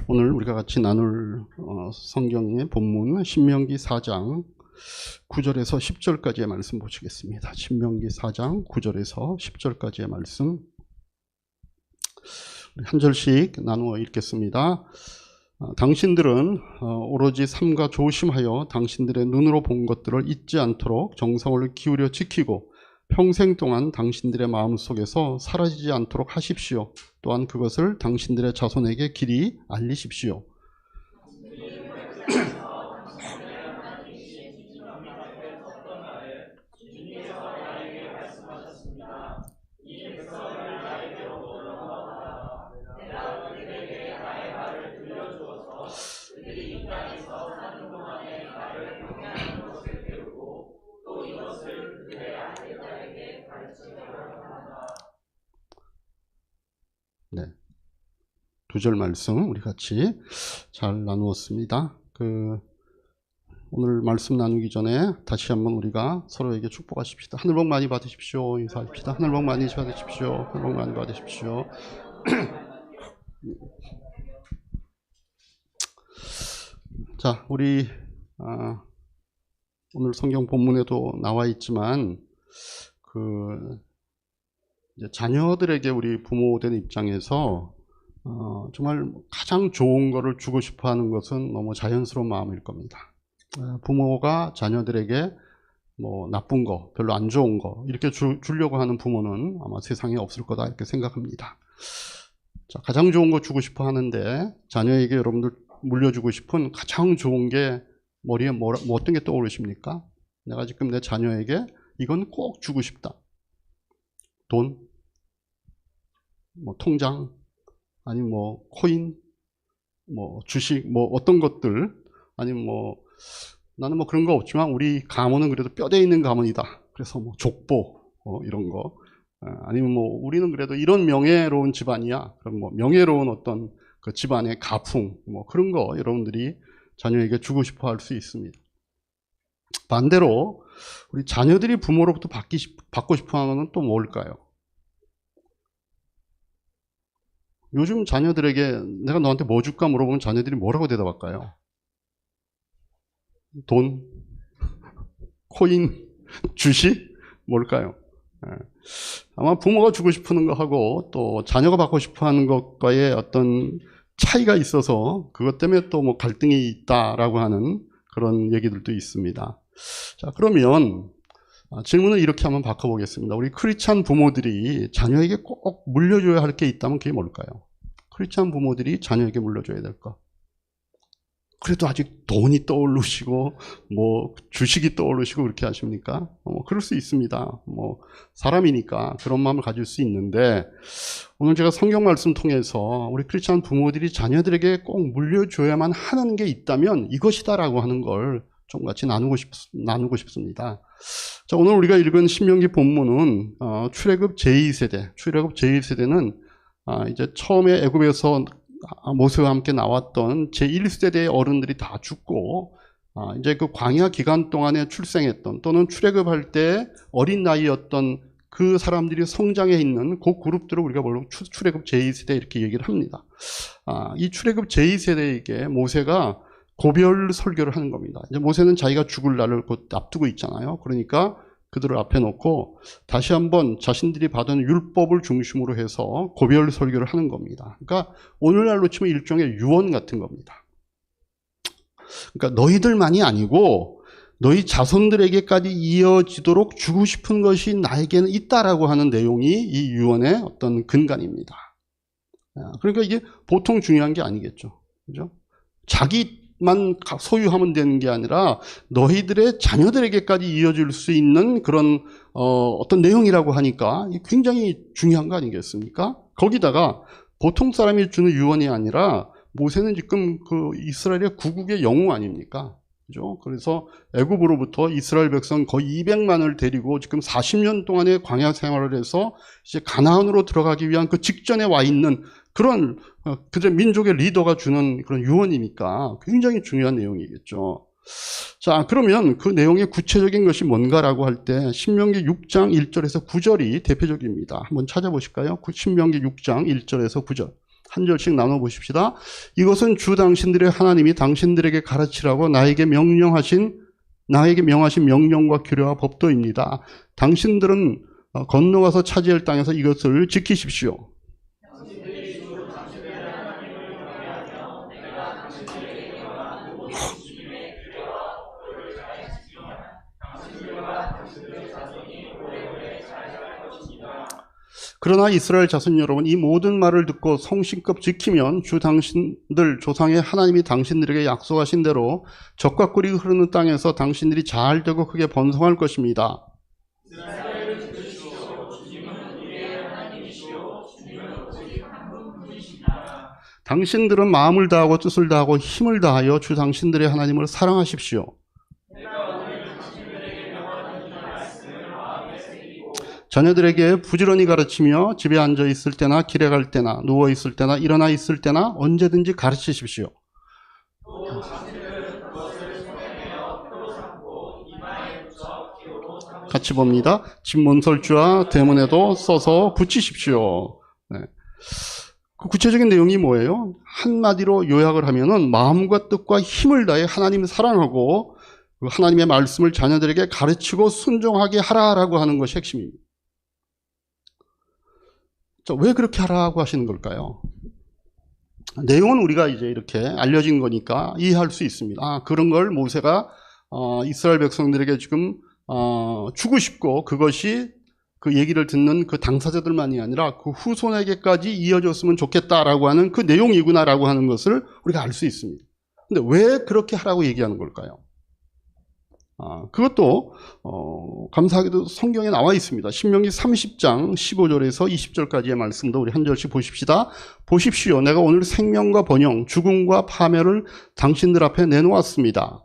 오늘 우리가 같이 나눌 성경의 본문 신명기 4장 9절에서 10절까지의 말씀 보시겠습니다. 신명기 4장 9절에서 10절까지의 말씀 한 절씩 나누어 읽겠습니다. 당신들은 오로지 삼가 조심하여 당신들의 눈으로 본 것들을 잊지 않도록 정성을 기울여 지키고 평생 동안 당신들의 마음속에서 사라지지 않도록 하십시오. 또한 그것을 당신들의 자손에게 길이 알리십시오. 네, 두 절 말씀 우리 같이 잘 나누었습니다. 오늘 말씀 나누기 전에 다시 한번 우리가 서로에게 축복하십시다. 하늘 복 많이 받으십시오. 인사합시다. 하늘 복 많이 받으십시오. 하늘 복 많이 받으십시오. 자, 우리 오늘 성경 본문에도 나와 있지만 이제 자녀들에게 우리 부모된 입장에서 정말 가장 좋은 거를 주고 싶어 하는 것은 너무 자연스러운 마음일 겁니다. 부모가 자녀들에게 뭐 나쁜 거, 별로 안 좋은 거 이렇게 주려고 하는 부모는 아마 세상에 없을 거다 이렇게 생각합니다. 자, 가장 좋은 거 주고 싶어 하는데 자녀에게 여러분들 물려주고 싶은 가장 좋은 게 머리에 뭐 어떤 게 떠오르십니까? 내가 지금 내 자녀에게 이건 꼭 주고 싶다. 돈, 뭐 통장, 아니 뭐 코인, 뭐 주식, 뭐 어떤 것들, 아니면 뭐 나는 뭐 그런 거 없지만 우리 가문은 그래도 뼈대 있는 가문이다. 그래서 뭐 족보 이런 거, 아니면 뭐 우리는 그래도 이런 명예로운 집안이야. 그럼 뭐 명예로운 어떤 그 집안의 가풍, 뭐 그런 거 여러분들이 자녀에게 주고 싶어 할 수 있습니다. 반대로 우리 자녀들이 부모로부터 받고 싶어 하는 건 또 뭘까요? 요즘 자녀들에게 내가 너한테 뭐 줄까 물어보면 자녀들이 뭐라고 대답할까요? 돈? 코인? 주식? 뭘까요? 아마 부모가 주고 싶은 거 하고 또 자녀가 받고 싶어 하는 것과의 어떤 차이가 있어서 그것 때문에 또 뭐 갈등이 있다라고 하는 그런 얘기들도 있습니다. 자, 그러면 질문을 이렇게 한번 바꿔보겠습니다. 우리 크리스찬 부모들이 자녀에게 꼭 물려줘야 할 게 있다면 그게 뭘까요? 크리스찬 부모들이 자녀에게 물려줘야 될 거. 그래도 아직 돈이 떠오르시고 뭐 주식이 떠오르시고 그렇게 하십니까? 그럴 수 있습니다. 뭐 사람이니까 그런 마음을 가질 수 있는데 오늘 제가 성경 말씀 통해서 우리 크리스찬 부모들이 자녀들에게 꼭 물려줘야만 하는 게 있다면 이것이다라고 하는 걸 좀 같이 나누고 싶습니다. 자, 오늘 우리가 읽은 신명기 본문은 출애굽 제2세대, 출애굽 제1세대는 이제 처음에 애굽에서 모세와 함께 나왔던 제1세대의 어른들이 다 죽고 이제 그 광야 기간 동안에 출생했던 또는 출애굽할 때 어린 나이였던 그 사람들이 성장해 있는 그 그룹들을 우리가 뭘로 출애굽 제2세대 이렇게 얘기를 합니다. 이 출애굽 제2세대에게 모세가 고별 설교를 하는 겁니다. 이제 모세는 자기가 죽을 날을 곧 앞두고 있잖아요. 그러니까 그들을 앞에 놓고 다시 한번 자신들이 받은 율법을 중심으로 해서 고별 설교를 하는 겁니다. 그러니까 오늘날로 치면 일종의 유언 같은 겁니다. 그러니까 너희들만이 아니고 너희 자손들에게까지 이어지도록 주고 싶은 것이 나에게는 있다라고 하는 내용이 이 유언의 어떤 근간입니다. 그러니까 이게 보통 중요한 게 아니겠죠. 그죠? 자기만 소유하면 되는 게 아니라 너희들의 자녀들에게까지 이어질 수 있는 그런 어떤 내용이라고 하니까 굉장히 중요한 거 아니겠습니까? 거기다가 보통 사람이 주는 유언이 아니라 모세는 지금 그 이스라엘의 구국의 영웅 아닙니까? 그죠? 그래서 애굽으로부터 이스라엘 백성 거의 200만을 데리고 지금 40년 동안의 광야 생활을 해서 이제 가나안으로 들어가기 위한 그 직전에 와 있는 그런 그들 민족의 리더가 주는 그런 유언이니까 굉장히 중요한 내용이겠죠. 자, 그러면 그 내용의 구체적인 것이 뭔가라고 할 때 신명기 6장 1절에서 9절이 대표적입니다. 한번 찾아보실까요? 신명기 6장 1절에서 9절. 한 절씩 나눠보십시다. 이것은 주 당신들의 하나님이 당신들에게 가르치라고 나에게 명하신 명령과 규례와 법도입니다. 당신들은 건너가서 차지할 땅에서 이것을 지키십시오. 그러나 이스라엘 자손 여러분, 이 모든 말을 듣고 성심껏 지키면 주 당신들 조상의 하나님이 당신들에게 약속하신 대로 적과 꿀이 흐르는 땅에서 당신들이 잘 되고 크게 번성할 것입니다. 당신들은 마음을 다하고 뜻을 다하고 힘을 다하여 주 당신들의 하나님을 사랑하십시오. 자녀들에게 부지런히 가르치며 집에 앉아 있을 때나 길에 갈 때나 누워 있을 때나 일어나 있을 때나 언제든지 가르치십시오. 같이 봅니다. 집문설주와 대문에도 써서 붙이십시오. 네. 그 구체적인 내용이 뭐예요? 한마디로 요약을 하면은 마음과 뜻과 힘을 다해 하나님을 사랑하고 하나님의 말씀을 자녀들에게 가르치고 순종하게 하라라고 하는 것이 핵심입니다. 왜 그렇게 하라고 하시는 걸까요? 내용은 우리가 이제 이렇게 알려진 거니까 이해할 수 있습니다. 그런 걸 모세가 이스라엘 백성들에게 지금 주고 싶고 그것이 그 얘기를 듣는 그 당사자들만이 아니라 그 후손에게까지 이어졌으면 좋겠다라고 하는 그 내용이구나라고 하는 것을 우리가 알 수 있습니다. 근데 왜 그렇게 하라고 얘기하는 걸까요? 그것도 감사하게도 성경에 나와 있습니다. 신명기 30장 15절에서 20절까지의 말씀도 우리 한 절씩 보십시다. 보십시오. 내가 오늘 생명과 번영, 죽음과 파멸을 당신들 앞에 내놓았습니다.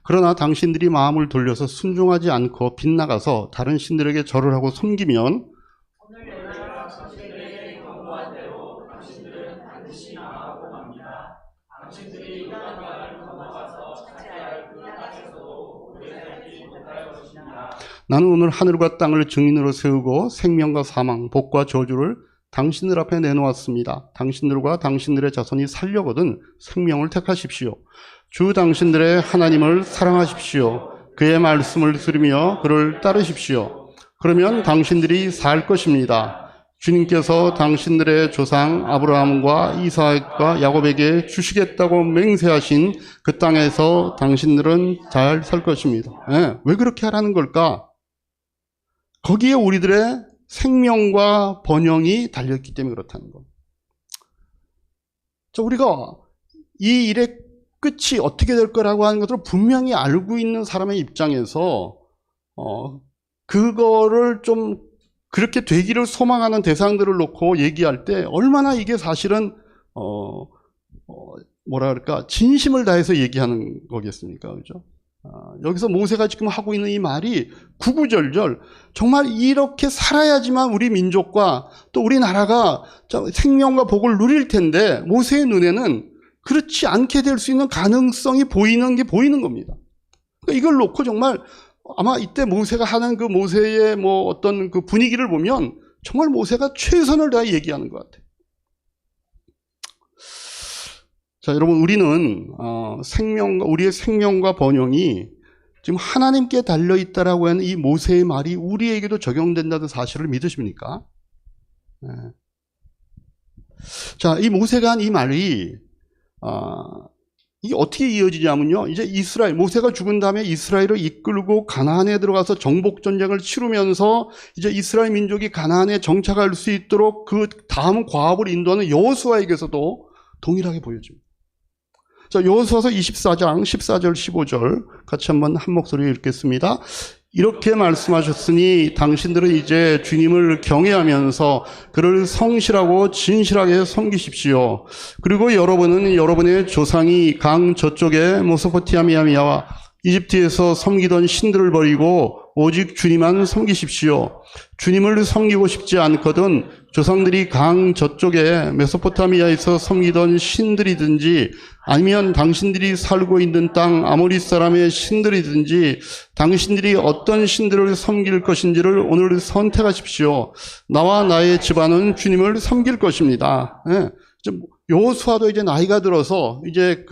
그러나 당신들이 마음을 돌려서 순종하지 않고 빗나가서 다른 신들에게 절을 하고 섬기면 나는 오늘 하늘과 땅을 증인으로 세우고 생명과 사망, 복과 저주를 당신들 앞에 내놓았습니다. 당신들과 당신들의 자손이 살려거든 생명을 택하십시오. 주 당신들의 하나님을 사랑하십시오. 그의 말씀을 들으며 그를 따르십시오. 그러면 당신들이 살 것입니다. 주님께서 당신들의 조상 아브라함과 이삭과 야곱에게 주시겠다고 맹세하신 그 땅에서 당신들은 잘 살 것입니다. 왜 그렇게 하라는 걸까? 거기에 우리들의 생명과 번영이 달려있기 때문에 그렇다는 것. 우리가 이 일의 끝이 어떻게 될 거라고 하는 것을 분명히 알고 있는 사람의 입장에서 그거를 좀 그렇게 되기를 소망하는 대상들을 놓고 얘기할 때 얼마나 이게 사실은 뭐라 그럴까 진심을 다해서 얘기하는 거겠습니까? 그죠? 여기서 모세가 지금 하고 있는 이 말이 구구절절 정말 이렇게 살아야지만 우리 민족과 또 우리나라가 생명과 복을 누릴 텐데 모세의 눈에는 그렇지 않게 될 수 있는 가능성이 보이는 게 보이는 겁니다. 그러니까 이걸 놓고 정말 아마 이때 모세가 하는 그 모세의 뭐 어떤 그 분위기를 보면 정말 모세가 최선을 다해 얘기하는 것 같아요. 자, 여러분, 우리는 우리의 생명과 번영이 지금 하나님께 달려있다라고 하는 이 모세의 말이 우리에게도 적용된다는 사실을 믿으십니까? 네. 자, 이 모세가 한 이 말이 이게 어떻게 이어지냐면요. 이제 모세가 죽은 다음에 이스라엘을 이끌고 가나안에 들어가서 정복전쟁을 치르면서 이제 이스라엘 민족이 가나안에 정착할 수 있도록 그 다음 과업을 인도하는 여호수아에게서도 동일하게 보여집니다. 자, 여호수아서 24장 14절 15절 같이 한번 한 목소리로 읽겠습니다. 이렇게 말씀하셨으니 당신들은 이제 주님을 경외하면서 그를 성실하고 진실하게 섬기십시오. 그리고 여러분은 여러분의 조상이 강 저쪽의 메소포타미아와 이집트에서 섬기던 신들을 버리고 오직 주님만 섬기십시오. 주님을 섬기고 싶지 않거든 조상들이 강 저쪽에 메소포타미아에서 섬기던 신들이든지 아니면 당신들이 살고 있는 땅 아모리 사람의 신들이든지 당신들이 어떤 신들을 섬길 것인지를 오늘 선택하십시오. 나와 나의 집안은 주님을 섬길 것입니다. 예. 여호수아도 이제 나이가 들어서 이제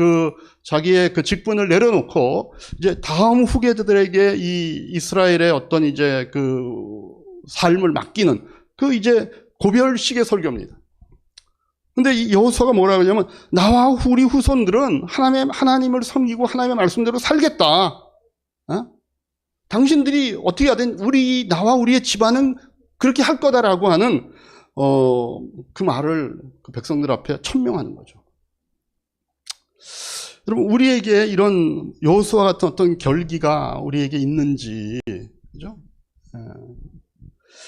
자기의 직분을 내려놓고 이제 다음 후계자들에게 이 이스라엘의 어떤 이제 삶을 맡기는 이제 고별식의 설교입니다. 근데 이 여호수아가 뭐라고 하냐면 나와 우리 후손들은 하나님을 섬기고 하나님의 말씀대로 살겠다. 어? 당신들이 어떻게 하든 나와 우리의 집안은 그렇게 할 거다라고 하는 그 말을 백성들 앞에 천명하는 거죠. 여러분, 우리에게 이런 여호수아 같은 어떤 결기가 우리에게 있는지, 그죠?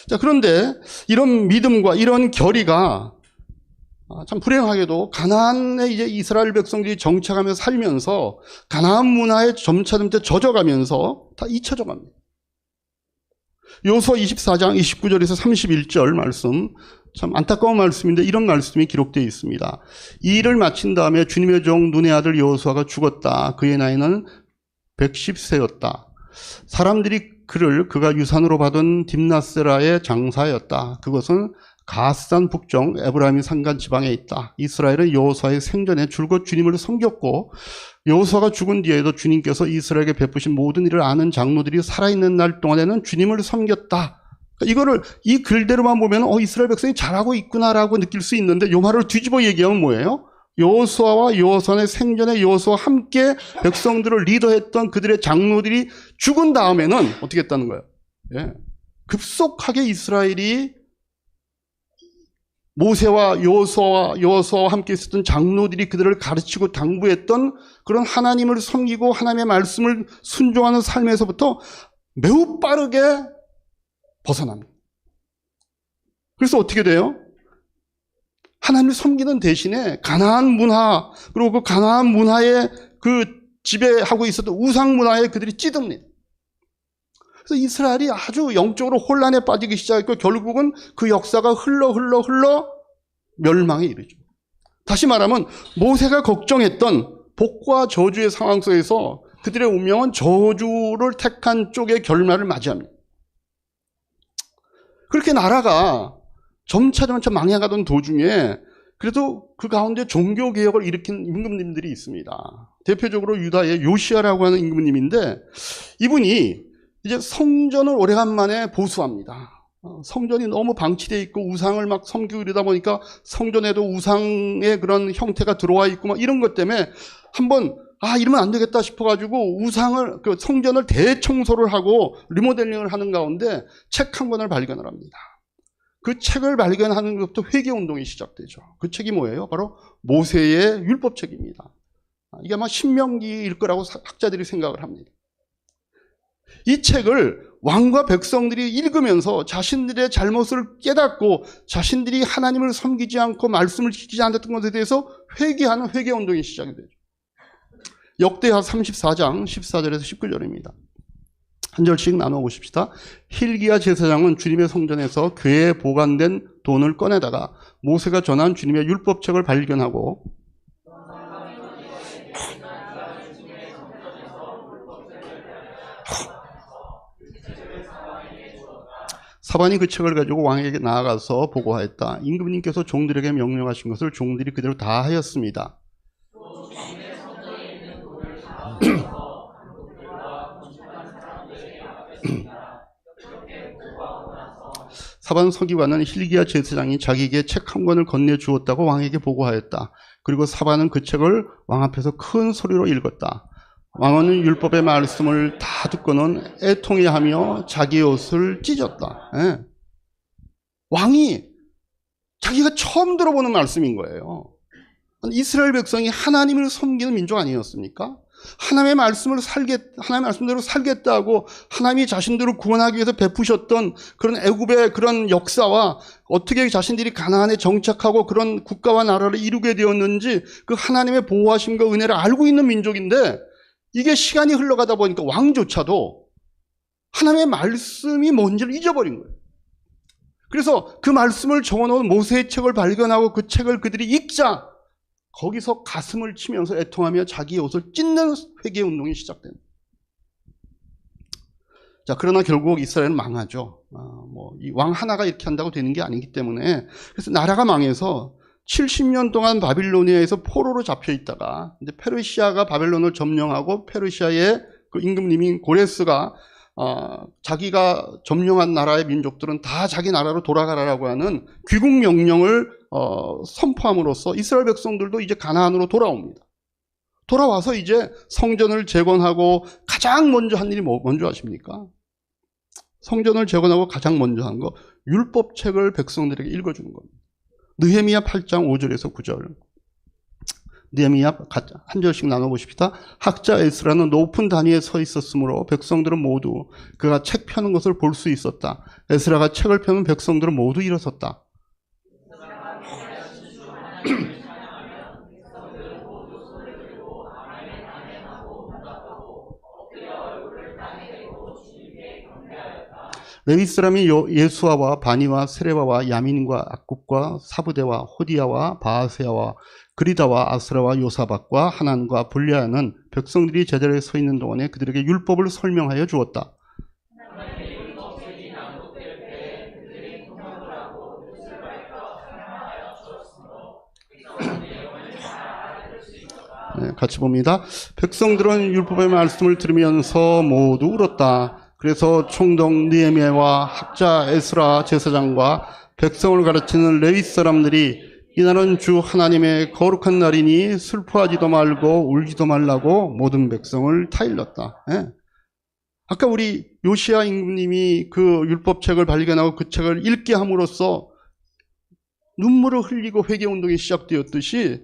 자, 그런데 이런 믿음과 이런 결의가 참 불행하게도 가나안에 이제 이스라엘 백성들이 정착하면서 살면서 가나안 문화에 점차점차 젖어가면서 다 잊혀져 갑니다. 여호수아 24장 29절에서 31절 말씀, 참 안타까운 말씀인데 이런 말씀이 기록되어 있습니다. 이 일을 마친 다음에 주님의 종 눈의 아들 여호수아가 죽었다. 그의 나이는 110세였다. 사람들이 그가 유산으로 받은 딥나세라의 장사였다. 그것은 가스산 북쪽 에브라임 산간 지방에 있다. 이스라엘은 여호수아의 생전에 줄곧 주님을 섬겼고 여호수아가 죽은 뒤에도 주님께서 이스라엘에게 베푸신 모든 일을 아는 장로들이 살아있는 날 동안에는 주님을 섬겼다. 이거를 이 글대로만 보면 이스라엘 백성이 잘하고 있구나라고 느낄 수 있는데 이 말을 뒤집어 얘기하면 뭐예요? 여호수아와 여호수아의 생전에 여호수아와 함께 백성들을 리더했던 그들의 장로들이 죽은 다음에는 어떻게 했다는 거예요? 예. 급속하게 이스라엘이 모세와 여호수아와 함께 있었던 장로들이 그들을 가르치고 당부했던 그런 하나님을 섬기고 하나님의 말씀을 순종하는 삶에서부터 매우 빠르게 벗어납니다. 그래서 어떻게 돼요? 하나님을 섬기는 대신에 가나안 문화, 그리고 그 가나안 문화에 지배하고 있었던 우상 문화에 그들이 찌듭니다. 그래서 이스라엘이 아주 영적으로 혼란에 빠지기 시작했고 결국은 그 역사가 흘러 멸망에 이르죠. 다시 말하면 모세가 걱정했던 복과 저주의 상황 속에서 그들의 운명은 저주를 택한 쪽의 결말을 맞이합니다. 그렇게 나라가 점차 망해가던 도중에 그래도 그 가운데 종교개혁을 일으킨 임금님들이 있습니다. 대표적으로 유다의 요시야라고 하는 임금님인데 이분이 이제 성전을 오래간만에 보수합니다. 성전이 너무 방치되어 있고 우상을 막 섬기고 이러다 보니까 성전에도 우상의 그런 형태가 들어와 있고 막 이런 것 때문에 한번 이러면 안 되겠다 싶어가지고 성전을 대청소를 하고 리모델링을 하는 가운데 책 한 권을 발견을 합니다. 그 책을 발견하는 것부터 회개운동이 시작되죠. 그 책이 뭐예요? 바로 모세의 율법책입니다. 이게 아마 신명기일 거라고 학자들이 생각을 합니다. 이 책을 왕과 백성들이 읽으면서 자신들의 잘못을 깨닫고 자신들이 하나님을 섬기지 않고 말씀을 지키지 않았던 것에 대해서 회개하는 회개운동이 시작이 되죠. 역대하 34장 14절에서 19절입니다. 한 절씩 나눠 보십시다. 힐기야 제사장은 주님의 성전에서 궤에 보관된 돈을 꺼내다가 모세가 전한 주님의 율법책을 발견하고 사반이 그 책을 가지고 왕에게 나아가서 보고하였다. 임금님께서 종들에게 명령하신 것을 종들이 그대로 다 하였습니다. 사반 서기관은 힐기야 제사장이 자기에게 책 한 권을 건네주었다고 왕에게 보고하였다. 그리고 사반은 그 책을 왕 앞에서 큰 소리로 읽었다. 왕은 율법의 말씀을 다 듣고는 애통해하며 자기의 옷을 찢었다. 예. 왕이 자기가 처음 들어보는 말씀인 거예요. 이스라엘 백성이 하나님을 섬기는 민족 아니었습니까? 하나님의 말씀대로 살겠다고 하나님이 자신들을 구원하기 위해서 베푸셨던 그런 애굽의 그런 역사와 어떻게 자신들이 가나안에 정착하고 그런 국가와 나라를 이루게 되었는지 그 하나님의 보호하심과 은혜를 알고 있는 민족인데 이게 시간이 흘러가다 보니까 왕조차도 하나님의 말씀이 뭔지를 잊어버린 거예요. 그래서 그 말씀을 적어놓은 모세의 책을 발견하고 그 책을 그들이 읽자 거기서 가슴을 치면서 애통하며 자기의 옷을 찢는 회개운동이 시작됩니다. 자, 그러나 결국 이스라엘은 망하죠. 이 왕 하나가 이렇게 한다고 되는 게 아니기 때문에. 그래서 나라가 망해서 70년 동안 바빌로니아에서 포로로 잡혀 있다가 이제 페르시아가 바벨론을 점령하고 페르시아의 그 임금님인 고레스가 자기가 점령한 나라의 민족들은 다 자기 나라로 돌아가라라고 하는 귀국 명령을 선포함으로써 이스라엘 백성들도 이제 가나안으로 돌아옵니다. 돌아와서 이제 성전을 재건하고 가장 먼저 한 일이 뭔지 아십니까? 성전을 재건하고 가장 먼저 한 거 율법책을 백성들에게 읽어주는 겁니다. 느헤미야 8장 5절에서 9절. 느헤미야 한 절씩 나눠보십시다. 학자 에스라는 높은 단위에 서 있었으므로 백성들은 모두 그가 책 펴는 것을 볼 수 있었다. 에스라가 책을 펴면 백성들은 모두 일어섰다. 레위 사람이 예수아와 바니와 세레바와 야민과 악굽과 사부대와 호디야와 바아세야와 그리다와 아스라와 요사박과 하난과 불리아는 백성들이 제자리에 서 있는 동안에 그들에게 율법을 설명하여 주었다. 네, 같이 봅니다. 백성들은 율법의 말씀을 들으면서 모두 울었다. 그래서 총독 느헤미야와 학자 에스라 제사장과 백성을 가르치는 레위 사람들이 이날은 주 하나님의 거룩한 날이니 슬퍼하지도 말고 울지도 말라고 모든 백성을 타일렀다. 예. 아까 우리 요시야 임금님이 그 율법책을 발견하고 그 책을 읽게 함으로써 눈물을 흘리고 회개운동이 시작되었듯이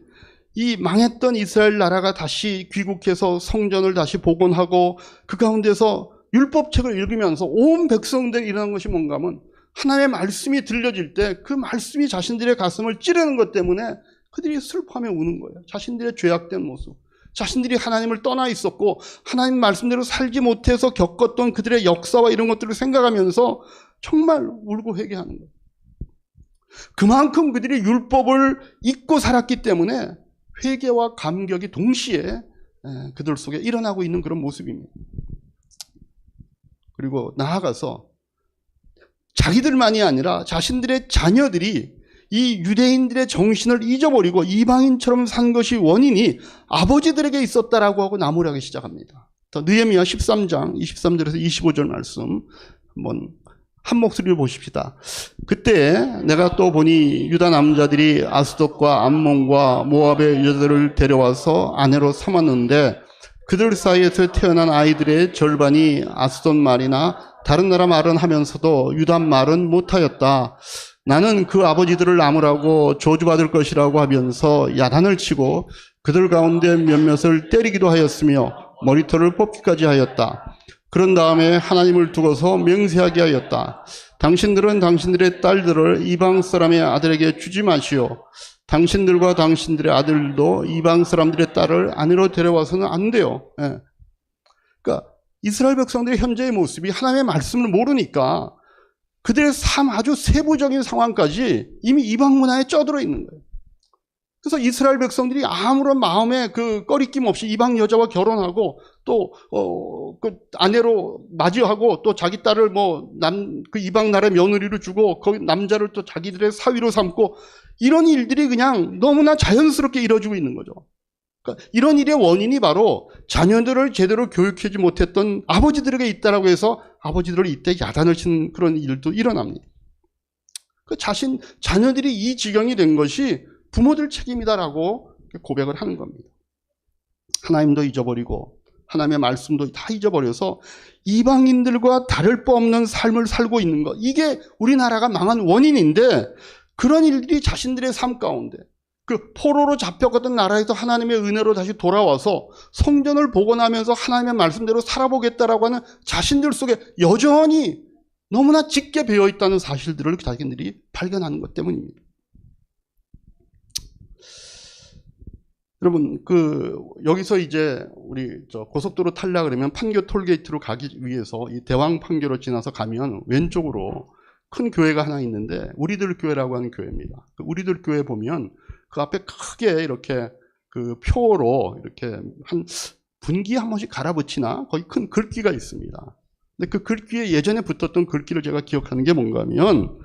이 망했던 이스라엘 나라가 다시 귀국해서 성전을 다시 복원하고 그 가운데서 율법책을 읽으면서 온 백성들이 일어난 것이 뭔가 하면 하나님의 말씀이 들려질 때 그 말씀이 자신들의 가슴을 찌르는 것 때문에 그들이 슬퍼하며 우는 거예요. 자신들의 죄악된 모습, 자신들이 하나님을 떠나 있었고 하나님 말씀대로 살지 못해서 겪었던 그들의 역사와 이런 것들을 생각하면서 정말 울고 회개하는 거예요. 그만큼 그들이 율법을 잊고 살았기 때문에 회개와 감격이 동시에 그들 속에 일어나고 있는 그런 모습입니다. 그리고 나아가서 자기들만이 아니라 자신들의 자녀들이 이 유대인들의 정신을 잊어버리고 이방인처럼 산 것이 원인이 아버지들에게 있었다라고 하고 나무라기 시작합니다. 느헤미야 13장 23절에서 25절 말씀 한번 한 목소리로 보십시다. 그때 내가 또 보니 유다 남자들이 아스돗과 암몬과 모압의 여자들을 데려와서 아내로 삼았는데 그들 사이에서 태어난 아이들의 절반이 아스돗 말이나 다른 나라 말은 하면서도 유다 말은 못하였다. 나는 그 아버지들을 나무라고 저주받을 것이라고 하면서 야단을 치고 그들 가운데 몇몇을 때리기도 하였으며 머리털을 뽑기까지 하였다. 그런 다음에 하나님을 두고서 맹세하게 하였다. 당신들은 당신들의 딸들을 이방 사람의 아들에게 주지 마시오. 당신들과 당신들의 아들도 이방 사람들의 딸을 아내로 데려와서는 안 돼요. 예. 그러니까 이스라엘 백성들의 현재의 모습이 하나님의 말씀을 모르니까 그들의 삶 아주 세부적인 상황까지 이미 이방 문화에 쩌들어 있는 거예요. 그래서 이스라엘 백성들이 아무런 마음에 그 꺼리낌 없이 이방 여자와 결혼하고 또 그 아내로 맞이하고 또 자기 딸을 그 이방 나라의 며느리로 주고 거기 남자를 또 자기들의 사위로 삼고 이런 일들이 그냥 너무나 자연스럽게 이루어지고 있는 거죠. 그러니까 이런 일의 원인이 바로 자녀들을 제대로 교육하지 못했던 아버지들에게 있다라고 해서 아버지들을 이때 야단을 치는 그런 일도 일어납니다. 그 자녀들이 이 지경이 된 것이 부모들 책임이다라고 고백을 하는 겁니다. 하나님도 잊어버리고 하나님의 말씀도 다 잊어버려서 이방인들과 다를 바 없는 삶을 살고 있는 것, 이게 우리나라가 망한 원인인데 그런 일들이 자신들의 삶 가운데 그 포로로 잡혀갔던 나라에서 하나님의 은혜로 다시 돌아와서 성전을 복원하면서 하나님의 말씀대로 살아보겠다라고 하는 자신들 속에 여전히 너무나 짙게 배어있다는 사실들을 자기들이 발견하는 것 때문입니다. 여러분, 여기서 이제 우리 고속도로 탈라 그러면 판교 톨게이트로 가기 위해서 이 대왕 판교로 지나서 가면 왼쪽으로 큰 교회가 하나 있는데 우리들 교회라고 하는 교회입니다. 그 우리들 교회 보면 그 앞에 크게 이렇게 그 표로 이렇게 한 분기 한 번씩 갈아붙이나 거기 큰 글귀가 있습니다. 근데 그 글귀에 예전에 붙었던 글귀를 제가 기억하는 게 뭔가 하면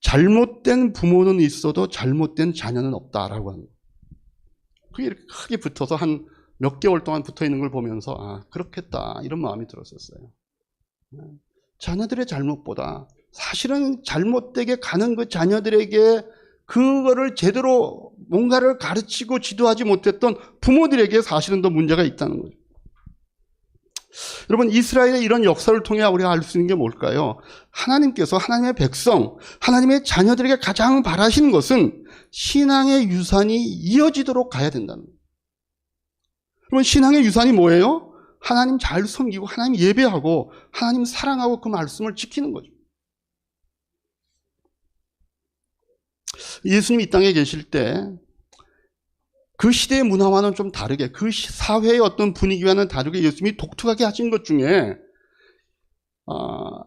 잘못된 부모는 있어도 잘못된 자녀는 없다라고 하는 거예요. 그게 이렇게 크게 붙어서 한 몇 개월 동안 붙어 있는 걸 보면서 그렇겠다 이런 마음이 들었었어요. 자녀들의 잘못보다 사실은 잘못되게 가는 그 자녀들에게 그거를 제대로 뭔가를 가르치고 지도하지 못했던 부모들에게 사실은 더 문제가 있다는 거죠. 여러분, 이스라엘의 이런 역사를 통해 우리가 알 수 있는 게 뭘까요? 하나님께서 하나님의 백성, 하나님의 자녀들에게 가장 바라시는 것은 신앙의 유산이 이어지도록 가야 된다는 거예요. 여러분, 신앙의 유산이 뭐예요? 하나님 잘 섬기고 하나님 예배하고 하나님 사랑하고 그 말씀을 지키는 거죠. 예수님이 이 땅에 계실 때 그 시대의 문화와는 좀 다르게 그 사회의 어떤 분위기와는 다르게 예수님이 독특하게 하신 것 중에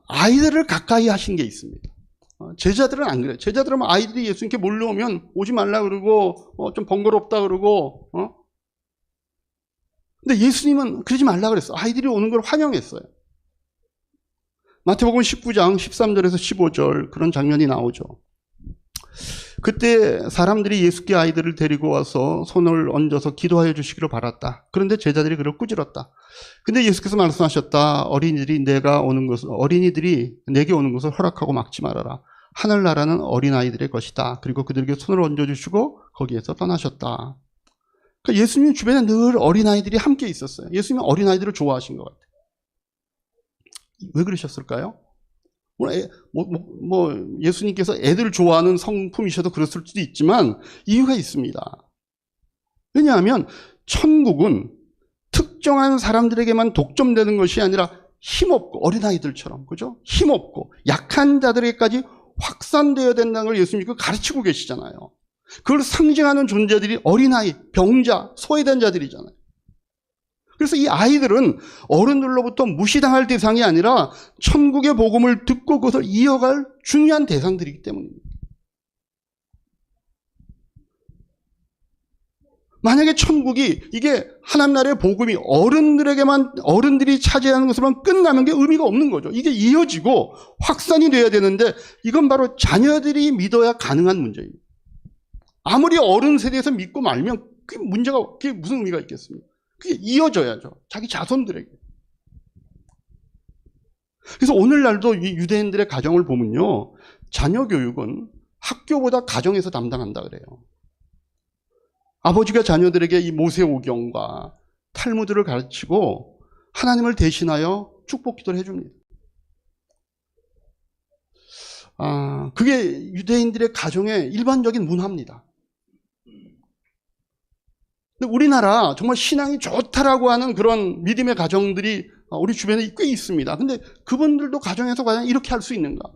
아이들을 가까이 하신 게 있습니다. 제자들은 안 그래요. 제자들은 아이들이 예수님께 몰려오면 오지 말라 그러고 좀 번거롭다 그러고 근데 예수님은 그러지 말라 그랬어요. 아이들이 오는 걸 환영했어요. 마태복음 19장 13절에서 15절 그런 장면이 나오죠. 그때 사람들이 예수께 아이들을 데리고 와서 손을 얹어서 기도하여 주시기를 바랐다. 그런데 제자들이 그를 꾸짖었다. 근데 예수께서 말씀하셨다. 어린이들이 내게 오는 것을 허락하고 막지 말아라. 하늘나라는 어린아이들의 것이다. 그리고 그들에게 손을 얹어주시고 거기에서 떠나셨다. 그러니까 예수님 주변에 늘 어린아이들이 함께 있었어요. 예수님은 어린아이들을 좋아하신 것 같아요. 왜 그러셨을까요? 예수님께서 애들 좋아하는 성품이셔도 그랬을 수도 있지만 이유가 있습니다. 왜냐하면 천국은 특정한 사람들에게만 독점되는 것이 아니라 힘없고 어린아이들처럼 그죠? 힘없고 약한 자들에게까지 확산되어야 된다는 걸 예수님께서 가르치고 계시잖아요. 그걸 상징하는 존재들이 어린아이, 병자, 소외된 자들이잖아요. 그래서 이 아이들은 어른들로부터 무시당할 대상이 아니라 천국의 복음을 듣고 그것을 이어갈 중요한 대상들이기 때문입니다. 만약에 천국이 이게 하나님 나라의 복음이 어른들이 차지하는 것으로만 끝나는 게 의미가 없는 거죠. 이게 이어지고 확산이 돼야 되는데 이건 바로 자녀들이 믿어야 가능한 문제입니다. 아무리 어른 세대에서 믿고 말면 그게 무슨 의미가 있겠습니까? 그게 이어져야죠. 자기 자손들에게. 그래서 오늘날도 이 유대인들의 가정을 보면요. 자녀 교육은 학교보다 가정에서 담당한다 그래요. 아버지가 자녀들에게 이 모세오경과 탈무드를 가르치고 하나님을 대신하여 축복 기도를 해줍니다. 그게 유대인들의 가정의 일반적인 문화입니다. 근데 우리나라 정말 신앙이 좋다라고 하는 그런 믿음의 가정들이 우리 주변에 꽤 있습니다. 근데 그분들도 가정에서 과연 이렇게 할 수 있는가?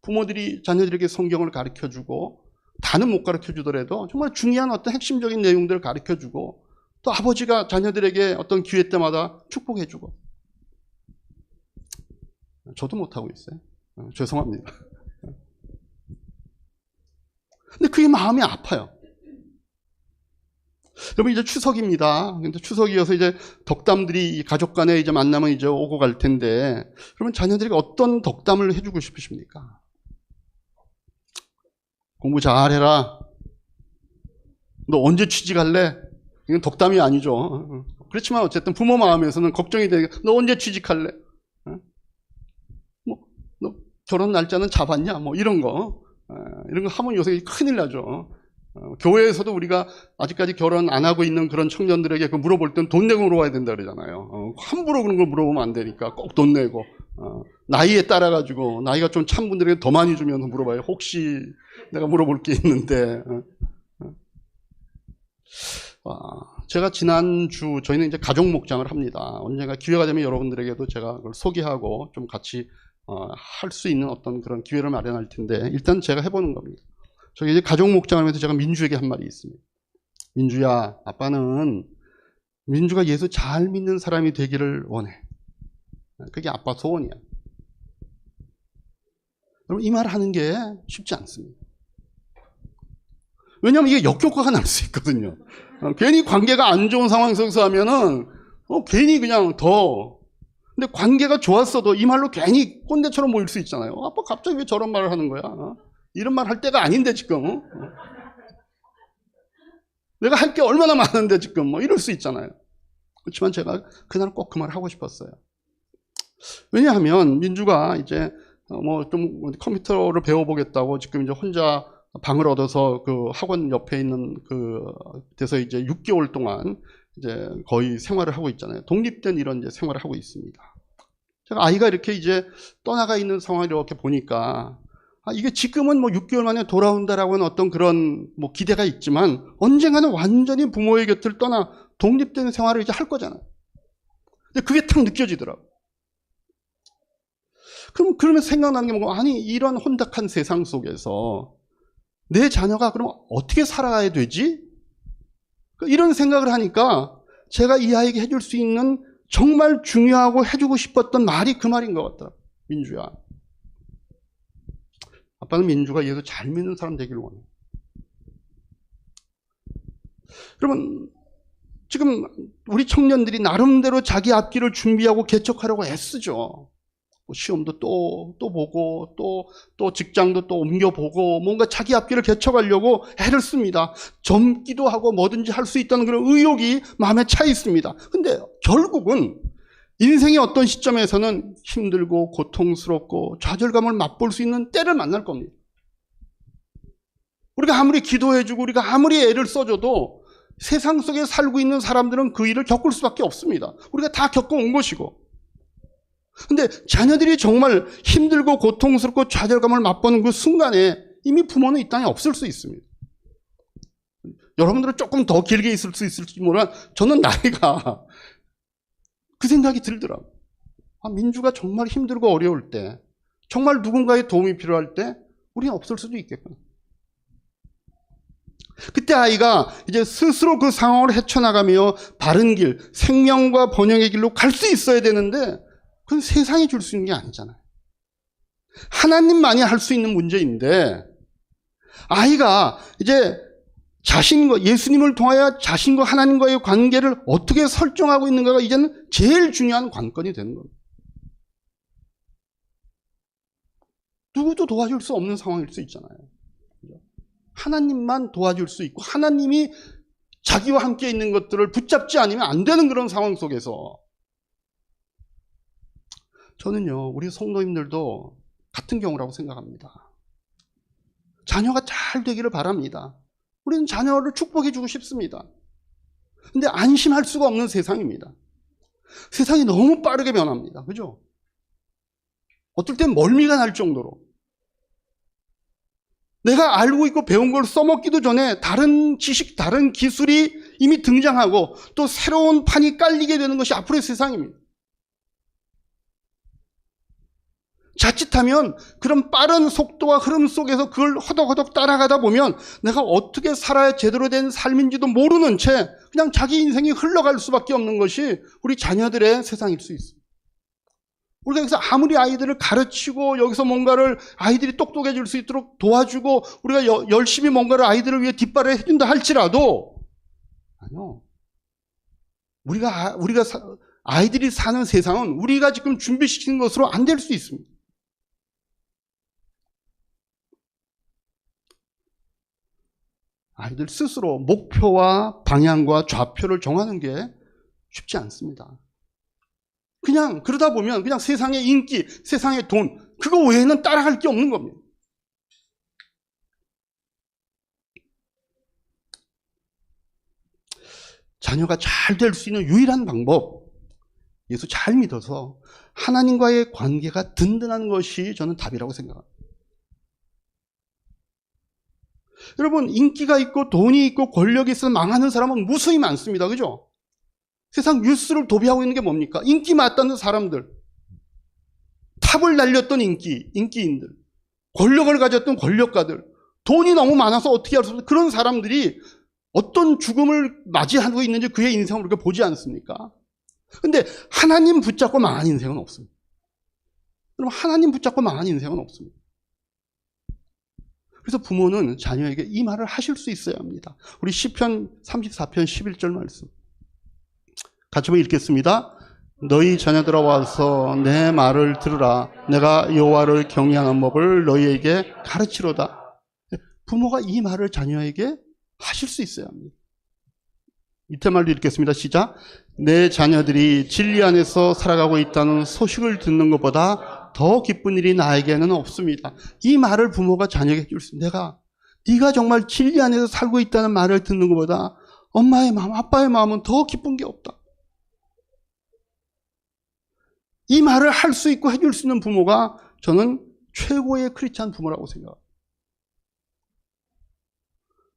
부모들이 자녀들에게 성경을 가르쳐주고 다는 못 가르쳐주더라도 정말 중요한 어떤 핵심적인 내용들을 가르쳐주고 또 아버지가 자녀들에게 어떤 기회 때마다 축복해주고 저도 못하고 있어요. 죄송합니다. 근데 그게 마음이 아파요. 여러분 이제 추석입니다. 근데 추석이어서 이제 덕담들이 가족 간에 이제 만나면 이제 오고 갈 텐데, 그러면 자녀들에게 어떤 덕담을 해주고 싶으십니까? 공부 잘해라. 너 언제 취직할래? 이건 덕담이 아니죠. 그렇지만 어쨌든 부모 마음에서는 걱정이 되니까 너 언제 취직할래? 너 결혼 날짜는 잡았냐? 이런 거 하면 요새 큰일 나죠. 교회에서도 우리가 아직까지 결혼 안 하고 있는 그런 청년들에게 물어볼 땐 돈 내고 물어봐야 된다 그러잖아요. 함부로 그런 걸 물어보면 안 되니까 꼭 돈 내고 나이에 따라 가지고 나이가 좀 찬 분들에게 더 많이 주면서 물어봐요. 혹시 내가 물어볼 게 있는데. 제가 지난주 저희는 이제 가족 목장을 합니다. 언젠가 기회가 되면 여러분들에게도 제가 그걸 소개하고 좀 같이 할 수 있는 어떤 그런 기회를 마련할 텐데 일단 제가 해보는 겁니다. 저기 이제 가족 목장을 하면서 제가 민주에게 한 말이 있습니다. 민주야, 아빠는 민주가 예수 잘 믿는 사람이 되기를 원해. 그게 아빠 소원이야. 여러분, 이 말 하는 게 쉽지 않습니다. 왜냐하면 이게 역효과가 날 수 있거든요. 괜히 관계가 안 좋은 상황 속에서 하면은 괜히 그냥 더. 근데 관계가 좋았어도 이 말로 괜히 꼰대처럼 보일 수 있잖아요. 아빠 갑자기 왜 저런 말을 하는 거야? 이런 말 할 때가 아닌데 지금. 내가 할 게 얼마나 많은데 지금 뭐 이럴 수 있잖아요. 그렇지만 제가 그날 꼭 그 말을 하고 싶었어요. 왜냐하면 민주가 이제 뭐 좀 컴퓨터를 배워보겠다고 지금 이제 혼자 방을 얻어서 그 학원 옆에 있는 그 데서 이제 6개월 동안 이제 거의 생활을 하고 있잖아요. 독립된 이런 이제 생활을 하고 있습니다. 제가 아이가 이렇게 이제 떠나가 있는 상황을 이렇게 보니까 이게 지금은 뭐 6개월 만에 돌아온다라고 하는 어떤 그런 뭐 기대가 있지만 언젠가는 완전히 부모의 곁을 떠나 독립된 생활을 이제 할 거잖아요. 근데 그게 탁 느껴지더라고요. 그러면 생각나는 게 뭐가, 아니, 이런 혼탁한 세상 속에서 내 자녀가 그럼 어떻게 살아가야 되지? 이런 생각을 하니까 제가 이 아이에게 해줄 수 있는 정말 중요하고 해주고 싶었던 말이 그 말인 것 같더라고요. 민주야, 아빠는 민주가 예수 잘 믿는 사람 되기를 원해. 여러분, 지금 우리 청년들이 나름대로 자기 앞길을 준비하고 개척하려고 애쓰죠. 시험도 또 보고 또 직장도 또 옮겨보고 뭔가 자기 앞길을 개척하려고 애를 씁니다. 젊기도 하고 뭐든지 할 수 있다는 그런 의욕이 마음에 차 있습니다. 근데 결국은 인생의 어떤 시점에서는 힘들고 고통스럽고 좌절감을 맛볼 수 있는 때를 만날 겁니다. 우리가 아무리 기도해주고 우리가 아무리 애를 써줘도 세상 속에 살고 있는 사람들은 그 일을 겪을 수밖에 없습니다. 우리가 다 겪어온 것이고. 근데 자녀들이 정말 힘들고 고통스럽고 좌절감을 맛보는 그 순간에 이미 부모는 이 땅에 없을 수 있습니다. 여러분들은 조금 더 길게 있을 수 있을지 몰라. 저는 나이가 그 생각이 들더라고요. 민주가 정말 힘들고 어려울 때, 정말 누군가의 도움이 필요할 때 우리는 없을 수도 있겠구나. 그때 아이가 이제 스스로 그 상황을 헤쳐나가며 바른 길, 생명과 번영의 길로 갈 수 있어야 되는데 그건 세상이 줄 수 있는 게 아니잖아요. 하나님만이 할 수 있는 문제인데 아이가 이제 자신과 예수님을 통하여 자신과 하나님과의 관계를 어떻게 설정하고 있는가가 이제는 제일 중요한 관건이 되는 겁니다. 누구도 도와줄 수 없는 상황일 수 있잖아요. 하나님만 도와줄 수 있고 하나님이 자기와 함께 있는 것들을 붙잡지 않으면 안 되는 그런 상황 속에서 저는요, 우리 성도님들도 같은 경우라고 생각합니다. 자녀가 잘 되기를 바랍니다. 우리는 자녀를 축복해 주고 싶습니다. 근데 안심할 수가 없는 세상입니다. 세상이 너무 빠르게 변합니다. 그죠? 어떨 땐 멀미가 날 정도로 내가 알고 있고 배운 걸 써먹기도 전에 다른 지식, 다른 기술이 이미 등장하고 또 새로운 판이 깔리게 되는 것이 앞으로의 세상입니다. 자칫하면 그런 빠른 속도와 흐름 속에서 그걸 허덕허덕 따라가다 보면 내가 어떻게 살아야 제대로 된 삶인지도 모르는 채 그냥 자기 인생이 흘러갈 수밖에 없는 것이 우리 자녀들의 세상일 수 있습니다. 우리가 여기서 아무리 아이들을 가르치고 여기서 뭔가를 아이들이 똑똑해질 수 있도록 도와주고 우리가 열심히 뭔가를 아이들을 위해 뒷발을 해준다 할지라도 아니요. 우리가 아이들이 사는 세상은 우리가 지금 준비시킨 것으로 안 될 수 있습니다. 아이들 스스로 목표와 방향과 좌표를 정하는 게 쉽지 않습니다. 그냥 그러다 보면 그냥 세상의 인기, 세상의 돈, 그거 외에는 따라갈 게 없는 겁니다. 자녀가 잘 될 수 있는 유일한 방법, 예수 잘 믿어서 하나님과의 관계가 든든한 것이 저는 답이라고 생각합니다. 여러분, 인기가 있고 돈이 있고 권력이 있어서 망하는 사람은 무수히 많습니다. 그죠? 세상 뉴스를 도배하고 있는 게 뭡니까? 인기 많다는 사람들, 탑을 날렸던 인기인들, 권력을 가졌던 권력가들, 돈이 너무 많아서 어떻게 할 수 없어. 그런 사람들이 어떤 죽음을 맞이하고 있는지 그의 인생을 우리가 보지 않습니까? 근데 하나님 붙잡고 망한 인생은 없습니다. 그럼 하나님 붙잡고 망한 인생은 없습니다. 그래서 부모는 자녀에게 이 말을 하실 수 있어야 합니다. 우리 시편 34편 11절 말씀 같이 한번 읽겠습니다. 너희 자녀들아 와서 내 말을 들으라. 내가 여호와를 경외하는 법을 너희에게 가르치로다. 부모가 이 말을 자녀에게 하실 수 있어야 합니다. 밑에 말도 읽겠습니다. 시작. 내 자녀들이 진리 안에서 살아가고 있다는 소식을 듣는 것보다 더 기쁜 일이 나에게는 없습니다. 이 말을 부모가 자녀에게 해줄 수 있습니다. 네가 정말 진리 안에서 살고 있다는 말을 듣는 것보다 엄마의 마음, 아빠의 마음은 더 기쁜 게 없다. 이 말을 할 수 있고 해줄 수 있는 부모가 저는 최고의 크리스찬 부모라고 생각합니다.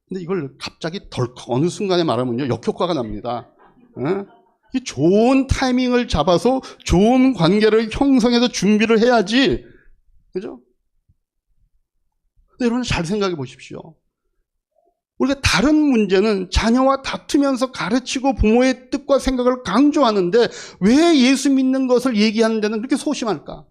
근데 이걸 갑자기 덜컥 어느 순간에 말하면요 역효과가 납니다. 좋은 타이밍을 잡아서 좋은 관계를 형성해서 준비를 해야지, 그죠? 근데 여러분 잘 생각해 보십시오. 우리가 다른 문제는 자녀와 다투면서 가르치고 부모의 뜻과 생각을 강조하는데 왜 예수 믿는 것을 얘기하는 데는 그렇게 소심할까?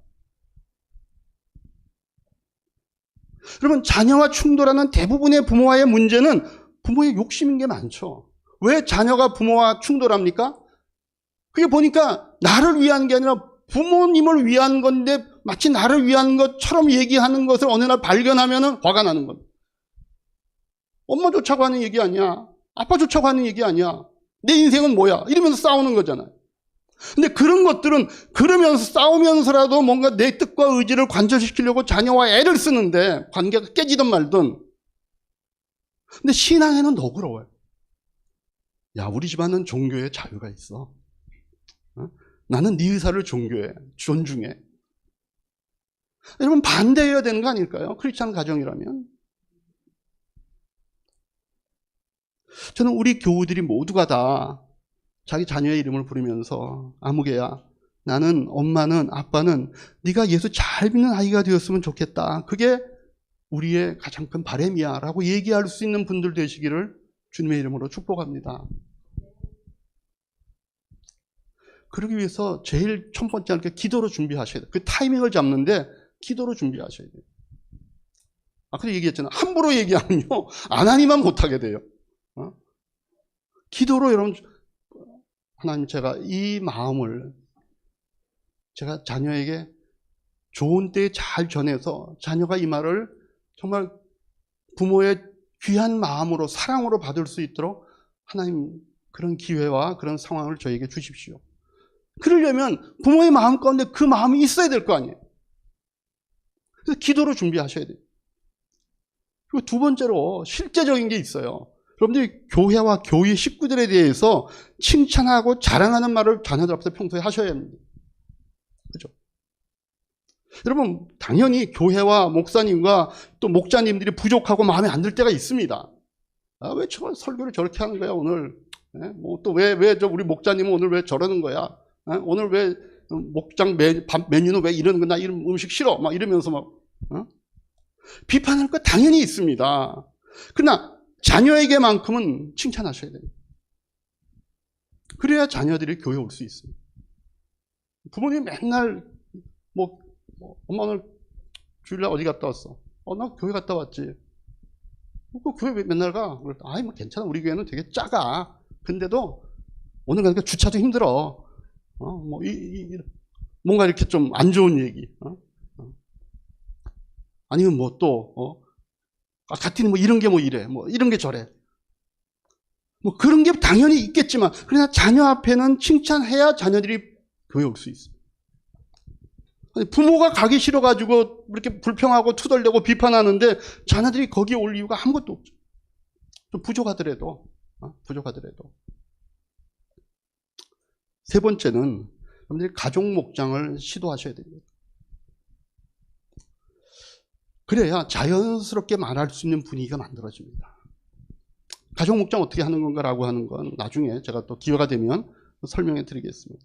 여러분, 자녀와 충돌하는 대부분의 부모와의 문제는 부모의 욕심인 게 많죠. 왜 자녀가 부모와 충돌합니까? 그게 보니까 나를 위한 게 아니라 부모님을 위한 건데 마치 나를 위한 것처럼 얘기하는 것을 어느 날 발견하면 화가 나는 겁니다. 엄마 좋자고 하는 얘기 아니야. 아빠 좋자고 하는 얘기 아니야. 내 인생은 뭐야? 이러면서 싸우는 거잖아요. 근데 그런 것들은 그러면서 싸우면서라도 뭔가 내 뜻과 의지를 관철시키려고 자녀와 애를 쓰는데 관계가 깨지든 말든. 근데 신앙에는 너그러워요. 야, 우리 집안은 종교에 자유가 있어. 나는 네 의사를 존중해. 여러분 반대해야 되는 거 아닐까요? 크리스찬 가정이라면. 저는 우리 교우들이 모두가 다 자기 자녀의 이름을 부르면서 아무개야, 나는 엄마는 아빠는 네가 예수 잘 믿는 아이가 되었으면 좋겠다. 그게 우리의 가장 큰 바람이야 라고 얘기할 수 있는 분들 되시기를 주님의 이름으로 축복합니다. 그러기 위해서 제일 첫 번째 기도로 준비하셔야 돼요. 그 타이밍을 잡는데 기도로 준비하셔야 돼요. 아까 얘기했잖아요. 함부로 얘기하면요 안 하니만 못하게 돼요. 기도로 여러분, 하나님, 제가 이 마음을 제가 자녀에게 좋은 때에 잘 전해서 자녀가 이 말을 정말 부모의 귀한 마음으로 사랑으로 받을 수 있도록 하나님 그런 기회와 그런 상황을 저에게 주십시오. 그러려면 부모의 마음 가운데 그 마음이 있어야 될 거 아니에요. 그래서 기도로 준비하셔야 돼요. 그리고 두 번째로 실제적인 게 있어요. 여러분들이 교회와 교회 식구들에 대해서 칭찬하고 자랑하는 말을 자녀들 앞에서 평소에 하셔야 합니다. 그죠? 여러분, 당연히 교회와 목사님과 또 목자님들이 부족하고 마음에 안 들 때가 있습니다. 아, 왜 저 설교를 저렇게 하는 거야, 오늘? 뭐 또 왜 우리 목자님은 오늘 왜 저러는 거야? 오늘 왜 목장 메뉴는 왜 이러는 거야? 나 이런 음식 싫어. 막 이러면서 막, 비판할 거 당연히 있습니다. 그러나 자녀에게만큼은 칭찬하셔야 돼요. 그래야 자녀들이 교회 올 수 있어요. 부모님 맨날 엄마 오늘 주일날 어디 갔다 왔어? 나 교회 갔다 왔지. 그 교회 왜 맨날 가? 아이 뭐 괜찮아. 우리 교회는 되게 작아. 근데도 오늘 가니까 주차도 힘들어. 뭔가 이렇게 좀 안 좋은 얘기. 아니면 뭐 또 같은 뭐 이런 게 뭐 이래. 뭐 이런 게 저래. 뭐 그런 게 당연히 있겠지만 그러나 자녀 앞에는 칭찬해야 자녀들이 교회 올 수 있어요. 부모가 가기 싫어가지고 이렇게 불평하고 투덜대고 비판하는데 자녀들이 거기에 올 이유가 아무것도 없죠. 좀 부족하더라도. 세 번째는 여러분들이 가족 목장을 시도하셔야 됩니다. 그래야 자연스럽게 말할 수 있는 분위기가 만들어집니다. 가족 목장 어떻게 하는 건가라고 하는 건 나중에 제가 또 기회가 되면 설명해 드리겠습니다.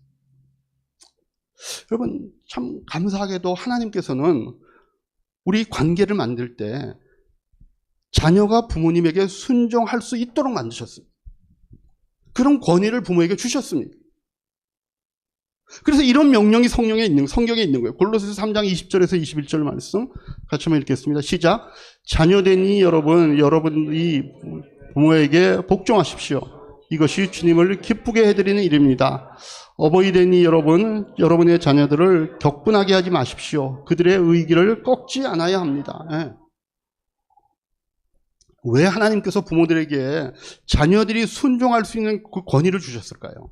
여러분, 참 감사하게도 하나님께서는 우리 관계를 만들 때 자녀가 부모님에게 순종할 수 있도록 만드셨습니다. 그런 권위를 부모에게 주셨습니다. 그래서 이런 명령이 성경에 있는 거예요. 골로새서 3장 20절에서 21절 말씀 같이 한번 읽겠습니다. 시작. 자녀되니 여러분이 부모에게 복종하십시오. 이것이 주님을 기쁘게 해드리는 일입니다. 어버이 되니 여러분의 자녀들을 격분하게 하지 마십시오. 그들의 의기를 꺾지 않아야 합니다. 예. 왜 하나님께서 부모들에게 자녀들이 순종할 수 있는 그 권위를 주셨을까요?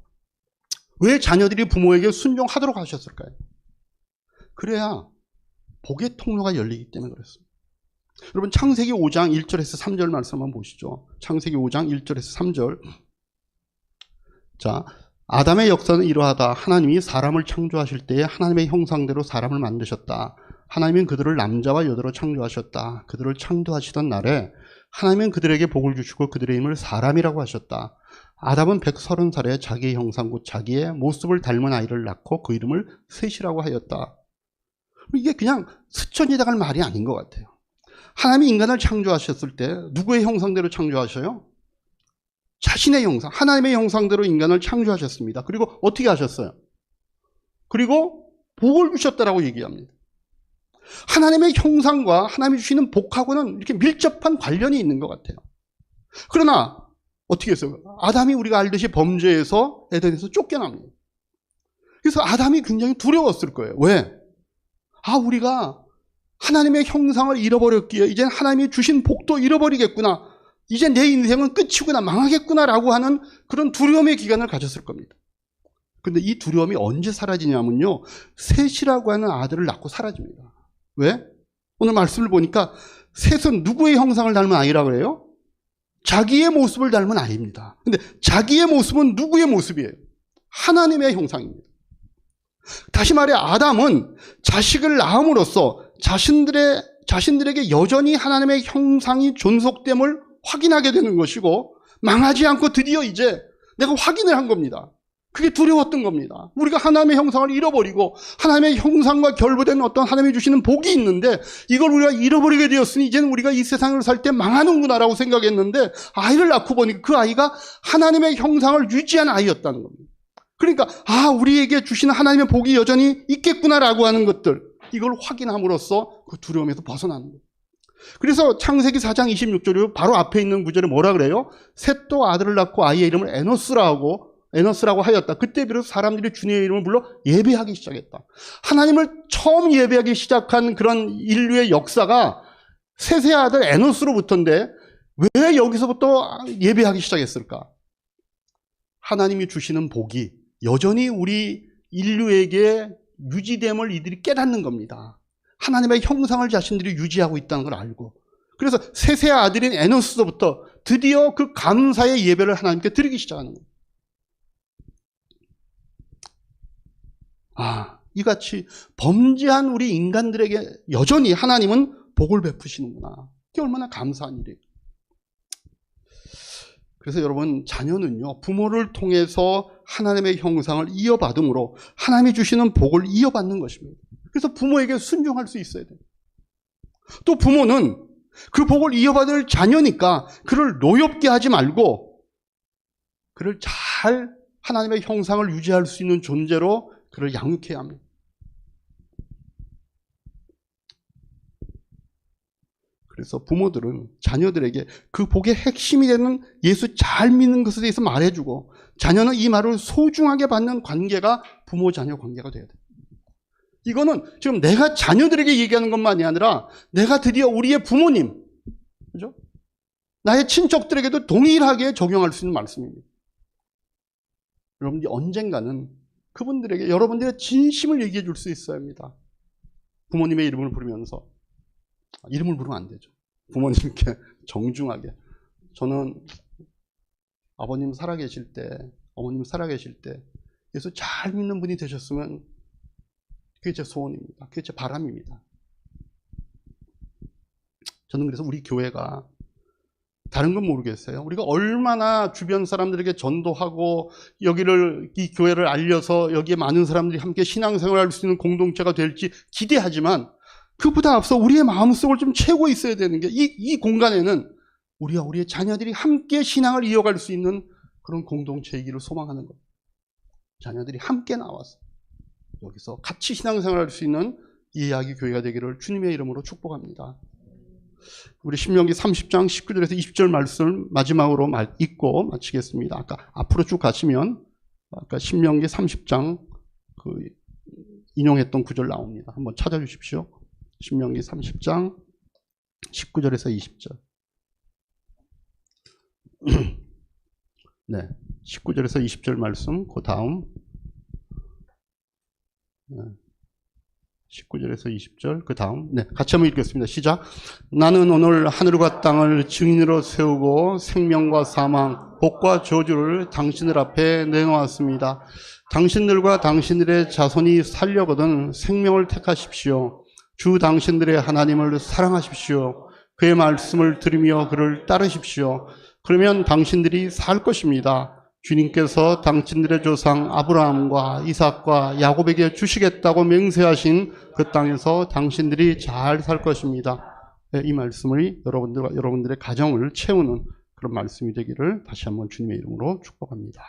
왜 자녀들이 부모에게 순종하도록 하셨을까요? 그래야 복의 통로가 열리기 때문에 그렇습니다. 여러분 창세기 5장 1절에서 3절 말씀 한번 보시죠. 창세기 5장 1절에서 3절. 자, 아담의 역사는 이러하다. 하나님이 사람을 창조하실 때에 하나님의 형상대로 사람을 만드셨다. 하나님은 그들을 남자와 여자로 창조하셨다. 그들을 창조하시던 날에 하나님은 그들에게 복을 주시고 그들의 이름을 사람이라고 하셨다. 아담은 130살에 자기의 형상 곧 자기의 모습을 닮은 아이를 낳고 그 이름을 셋이라고 하였다. 이게 그냥 스쳐지나갈 말이 아닌 것 같아요. 하나님이 인간을 창조하셨을 때 누구의 형상대로 창조하셔요? 자신의 형상, 하나님의 형상대로 인간을 창조하셨습니다. 그리고 어떻게 하셨어요? 그리고 복을 주셨다라고 얘기합니다. 하나님의 형상과 하나님이 주시는 복하고는 이렇게 밀접한 관련이 있는 것 같아요. 그러나 어떻게 했어요? 아담이 우리가 알듯이 범죄에서 에덴에서 쫓겨납니다. 그래서 아담이 굉장히 두려웠을 거예요. 왜? 우리가 하나님의 형상을 잃어버렸기에 이제 하나님이 주신 복도 잃어버리겠구나. 이제 내 인생은 끝이구나, 망하겠구나라고 하는 그런 두려움의 기간을 가졌을 겁니다. 근데 이 두려움이 언제 사라지냐면요, 셋이라고 하는 아들을 낳고 사라집니다. 왜? 오늘 말씀을 보니까 셋은 누구의 형상을 닮은 아이라고 그래요? 자기의 모습을 닮은 아이입니다. 근데 자기의 모습은 누구의 모습이에요? 하나님의 형상입니다. 다시 말해 아담은 자식을 낳음으로써 자신들에게 여전히 하나님의 형상이 존속됨을 확인하게 되는 것이고, 망하지 않고 드디어 이제 내가 확인을 한 겁니다. 그게 두려웠던 겁니다. 우리가 하나님의 형상을 잃어버리고 하나님의 형상과 결부된 어떤 하나님이 주시는 복이 있는데 이걸 우리가 잃어버리게 되었으니 이제는 우리가 이 세상을 살 때 망하는구나라고 생각했는데, 아이를 낳고 보니 그 아이가 하나님의 형상을 유지한 아이였다는 겁니다. 그러니까 우리에게 주시는 하나님의 복이 여전히 있겠구나라고 하는 것들, 이걸 확인함으로써 그 두려움에서 벗어나는 거예요. 그래서 창세기 4장 26절에 바로 앞에 있는 구절에 뭐라 그래요? 셋도 아들을 낳고 아이의 이름을 에노스라고 하였다. 그때 비로소 사람들이 주님의 이름을 불러 예배하기 시작했다. 하나님을 처음 예배하기 시작한 그런 인류의 역사가 셋의 아들 에노스로부터인데 왜 여기서부터 예배하기 시작했을까? 하나님이 주시는 복이 여전히 우리 인류에게 유지됨을 이들이 깨닫는 겁니다. 하나님의 형상을 자신들이 유지하고 있다는 걸 알고, 그래서 셋의 아들인 에노스로부터 드디어 그 감사의 예배를 하나님께 드리기 시작하는 겁니다. 이같이 범죄한 우리 인간들에게 여전히 하나님은 복을 베푸시는구나. 그게 얼마나 감사한 일이에요. 그래서 여러분, 자녀는요, 부모를 통해서 하나님의 형상을 이어받음으로 하나님이 주시는 복을 이어받는 것입니다. 그래서 부모에게 순종할 수 있어야 돼요. 또 부모는 그 복을 이어받을 자녀니까 그를 노엽게 하지 말고 그를 잘 하나님의 형상을 유지할 수 있는 존재로 그를 양육해야 합니다. 그래서 부모들은 자녀들에게 그 복의 핵심이 되는 예수 잘 믿는 것에 대해서 말해주고, 자녀는 이 말을 소중하게 받는 관계가 부모-자녀 관계가 돼야 돼요. 이거는 지금 내가 자녀들에게 얘기하는 것만이 아니라 내가 드디어 우리의 부모님, 그죠? 나의 친척들에게도 동일하게 적용할 수 있는 말씀입니다. 여러분들이 언젠가는 그분들에게 여러분들의 진심을 얘기해 줄 수 있어야 합니다. 부모님의 이름을 부르면서. 이름을 부르면 안 되죠. 부모님께 정중하게. 저는 아버님 살아계실 때, 어머님 살아계실 때 예수 잘 믿는 분이 되셨으면 그게 제 소원입니다. 그게 제 바람입니다. 저는 그래서 우리 교회가, 다른 건 모르겠어요, 우리가 얼마나 주변 사람들에게 전도하고 이 교회를 알려서 여기에 많은 사람들이 함께 신앙생활을 할 수 있는 공동체가 될지 기대하지만, 그보다 앞서 우리의 마음속을 좀 채우고 있어야 되는 게 이 공간에는 우리와 우리의 자녀들이 함께 신앙을 이어갈 수 있는 그런 공동체이기를 소망하는 것. 자녀들이 함께 나와서 여기서 같이 신앙생활을 할 수 있는 이해하기 교회가 되기를 주님의 이름으로 축복합니다. 우리 신명기 30장 19절에서 20절 말씀을 마지막으로 읽고 마치겠습니다. 아까 앞으로 쭉 가시면 아까 신명기 30장 그 인용했던 구절 나옵니다. 한번 찾아주십시오. 신명기 30장 19절에서 20절. 네, 19절에서 20절 말씀, 그 다음 19절에서 20절, 그 다음 같이 한번 읽겠습니다. 시작. 나는 오늘 하늘과 땅을 증인으로 세우고 생명과 사망, 복과 저주를 당신들 앞에 내놓았습니다. 당신들과 당신들의 자손이 살려거든 생명을 택하십시오. 주 당신들의 하나님을 사랑하십시오. 그의 말씀을 들으며 그를 따르십시오. 그러면 당신들이 살 것입니다. 주님께서 당신들의 조상 아브라함과 이삭과 야곱에게 주시겠다고 맹세하신 그 땅에서 당신들이 잘 살 것입니다. 이 말씀이 여러분들과 여러분들의 가정을 채우는 그런 말씀이 되기를 다시 한번 주님의 이름으로 축복합니다.